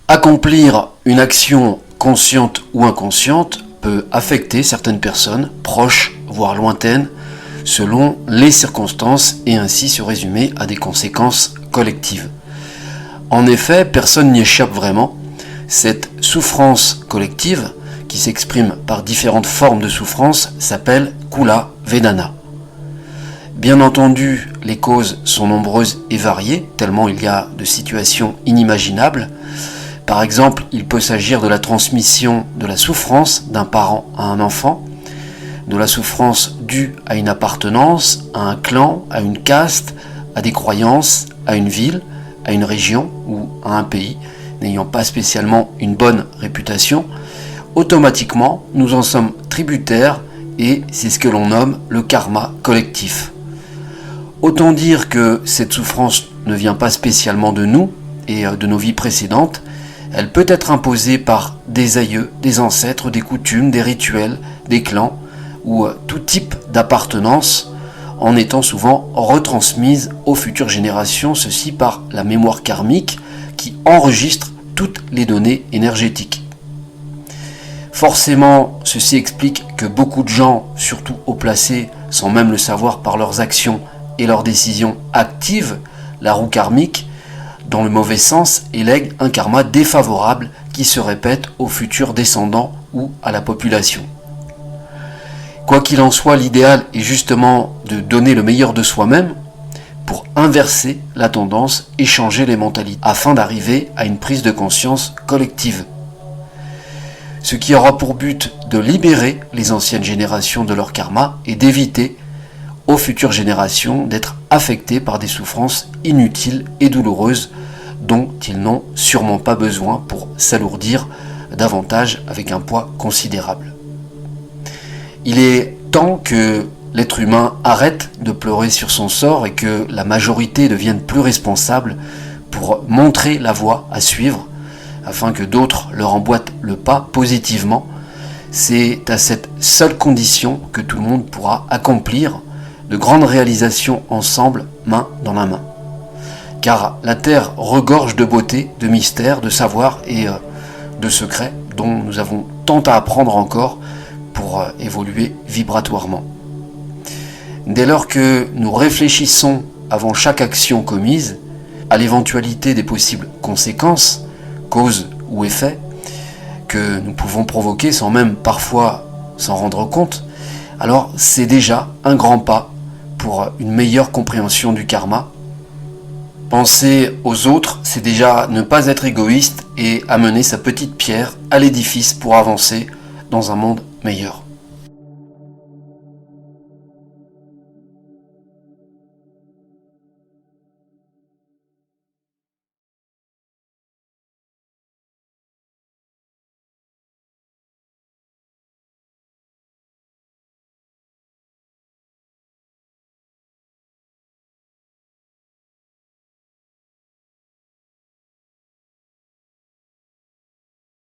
Accomplir une action consciente ou inconsciente peut affecter certaines personnes, proches, voire lointaines, selon les circonstances et ainsi se résumer à des conséquences collectives. En effet, personne n'y échappe vraiment. Cette souffrance collective, qui s'exprime par différentes formes de souffrance, s'appelle Kula Vedana. Bien entendu, les causes sont nombreuses et variées, tellement il y a de situations inimaginables. Par exemple, il peut s'agir de la transmission de la souffrance d'un parent à un enfant, de la souffrance due à une appartenance, à un clan, à une caste, à des croyances, à une ville, à une région ou à un pays, n'ayant pas spécialement une bonne réputation. Automatiquement, nous en sommes tributaires et c'est ce que l'on nomme le karma collectif. Autant dire que cette souffrance ne vient pas spécialement de nous et de nos vies précédentes. Elle peut être imposée par des aïeux, des ancêtres, des coutumes, des rituels, des clans ou tout type d'appartenance, en étant souvent retransmise aux futures générations, ceci par la mémoire karmique qui enregistre toutes les données énergétiques. Forcément, ceci explique que beaucoup de gens, surtout haut placés, sans même le savoir par leurs actions et leurs décisions, activent la roue karmique dans le mauvais sens et lègue un karma défavorable qui se répète aux futurs descendants ou à la population. Quoi qu'il en soit, l'idéal est justement de donner le meilleur de soi-même pour inverser la tendance et changer les mentalités afin d'arriver à une prise de conscience collective. Ce qui aura pour but de libérer les anciennes générations de leur karma et d'éviter aux futures générations d'être affectées par des souffrances inutiles et douloureuses dont ils n'ont sûrement pas besoin pour s'alourdir davantage avec un poids considérable. Il est temps que l'être humain arrête de pleurer sur son sort et que la majorité devienne plus responsable pour montrer la voie à suivre afin que d'autres leur emboîtent le pas positivement. C'est à cette seule condition que tout le monde pourra accomplir de grandes réalisations ensemble, main dans la main. Car la Terre regorge de beauté, de mystères, de savoirs et de secrets dont nous avons tant à apprendre encore pour évoluer vibratoirement. Dès lors que nous réfléchissons avant chaque action commise à l'éventualité des possibles conséquences, causes ou effets, que nous pouvons provoquer sans même parfois s'en rendre compte, alors c'est déjà un grand pas pour une meilleure compréhension du karma. Penser aux autres, c'est déjà ne pas être égoïste et amener sa petite pierre à l'édifice pour avancer dans un monde meilleur.